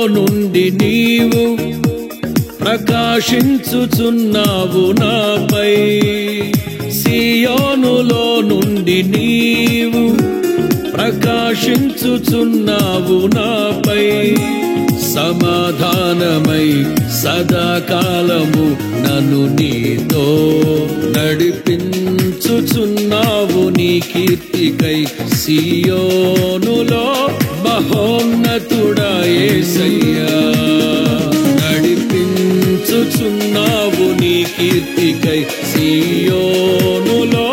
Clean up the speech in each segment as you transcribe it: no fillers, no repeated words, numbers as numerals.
నుండి నీవు ప్రకాశించుచున్నావు నాపై. సియోనులో నుండి నీవు ప్రకాశించుచున్నావు నాపై. సమాధానమై సదాకాలము నన్ను నీతో నడిపించుచున్నావు నీ కీర్తికై. సియోనులో మహోన్నతుడా యేసయ్యా, నడిపించుచున్నావు నీ కీర్తికై. సియోనులో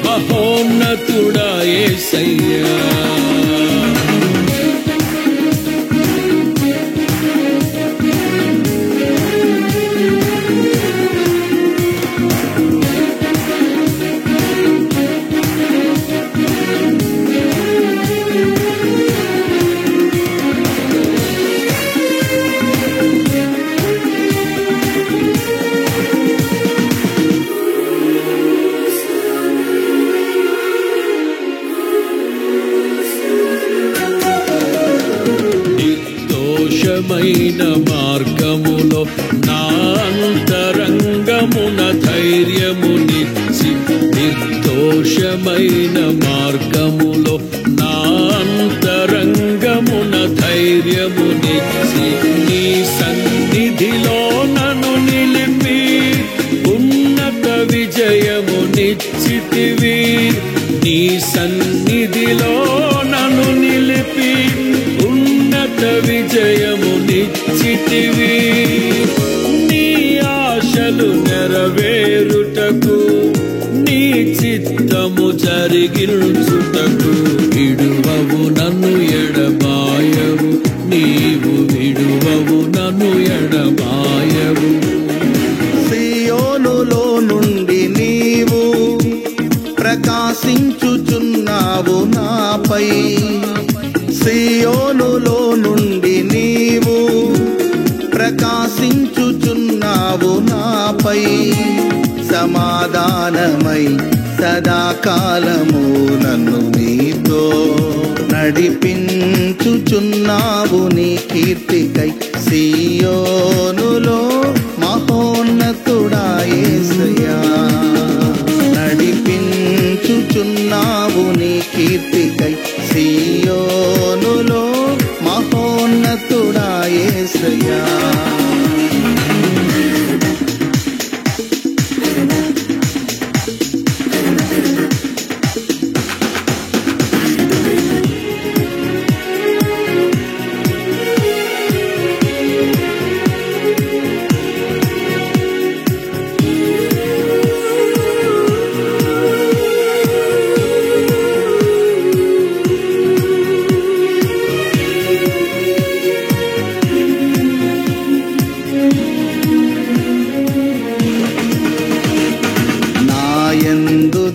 మహోన్నతుడా యేసయ్యా. నిర్దోషమైన మార్గములో నా అంతరంగమున ధైర్యమునిచ్చి. నిర్దోషమైన మార్గములో నా అంతరంగమున ధైర్యమునిచ్చి. నీ సన్నిధిలో నన్ను నిలిపి ఉన్నత విజయమునిచ్చితివి. నీ సన్నిధిలో నన్ను నిలిపి ఉన్నత విజయమునిచ్చితివి. నీ ఆశలు నెరవేరుటకు నీ చిత్తము జరిగించుటకు విడువవు నన్ను ఎడబాయవు. నీవు విడువవు నన్ను ఎడబాయవు. సియోనులో నుండి నీవు ప్రకాశించుచున్నావు నాపై. సియోనులో నుండి నీవు ప్రకాశించుచున్నావు నాపై. సమాధానమై సదాకాలము నన్ను నీతో నడిపించుచున్నావు నీ కీర్తికై. సియోనులో మహోన్నతుడా యేసయ్యా, నడిపించుచున్నావు నీ కీర్తికై. సియోనులో మహోన్నతుడా యేసయ్యా.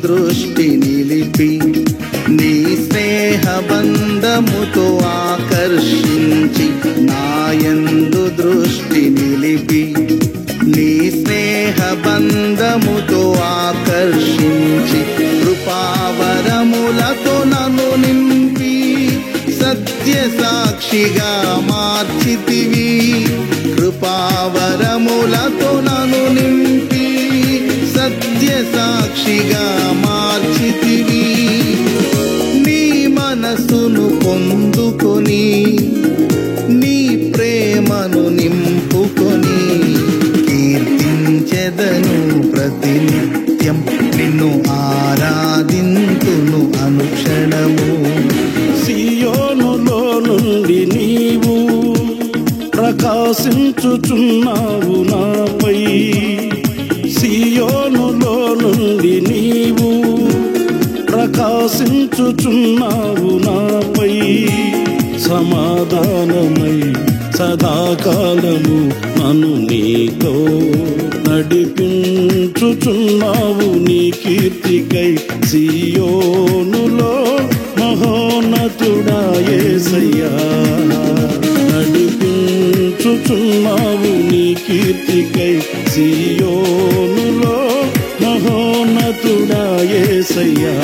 దృష్టి నిలిపి నీ స్నేహ బంధముతో ఆకర్షించి. నాయందు దృష్టి నిలిపి నీ స్నేహ బంధముతో ఆకర్షించి. కృపావరములతో నన్ను నింపి సత్య సాక్షిగా మార్చితివి. కృపావరములతో నన్ను నింపి సత్య సాక్షిగా మార్చితివి. నీ మనసును పొందుకొని నీ ప్రేమను నింపుకొని కీర్తించెదను ప్రతినిత్యం. నిన్ను ఆరాధింతును అనుక్షణము. సియోనులో నుండి నీవు ప్రకాశించుచున్నావు నాపై. సియోనులో నుండి నీవు ప్రకాశించుచున్నావు నాపై. సమాధానమై సదాకాలము నన్ను నీతో నడిపించుచున్నావు నీ కీర్తికై. సియోనులో మహోన్నతుడా యేసయ్యా, నడిపించుచున్నావు నీ కీర్తికై. సియోనులో మహోన్నతుడా యేసయ్యా.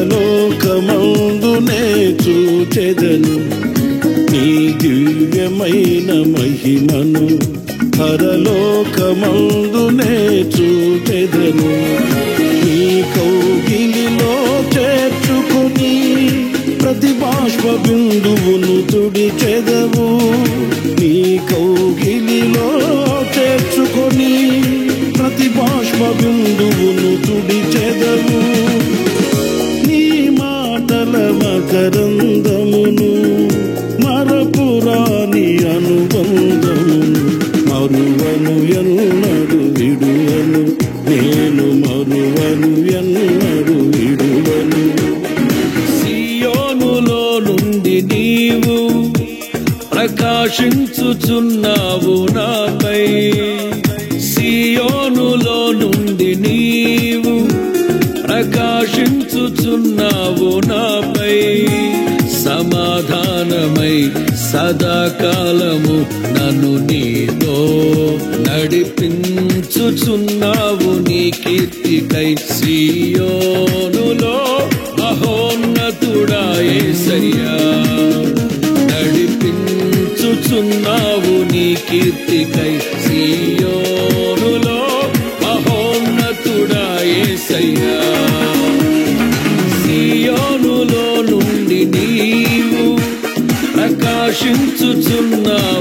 పరలోకమందునే చూచెదను నీ దివ్యమైన మహిమను, పరలోకమందునే చూచెదను నీ కౌగిలిలో చేర్చుకొని ప్రతి బాష్ప బిందువును తుడిచెదవు, నీ కౌగిలిలో చేర్చుకొని ప్రతి బాష్ప బిందువును తుడిచెదవు, నీ మాటల మకరందమును మరపురాని అనుబంధమును మరువను ఎన్నడు విడువను, నేను మరువను ఎన్నడు విడువను. సియోనులో నుండి నీవు ప్రకాశించుచున్నావు నాపై, సియోనులో నుండి నీవు ప్రకాశించుచున్నావు నాపై, సమాధానమై సదాకాలము నన్ను నీతో నడిపించుచున్నావు నీ కీర్తికై. సియోనులో మహోన్నతుడా యేసయ్యా, నడిపించుచున్నావు నీ కీర్తికై. సియోనులో మహోన్నతుడా యేసయ్యా, సియోనులో నుండి నీవు ప్రకాశించుచున్నావు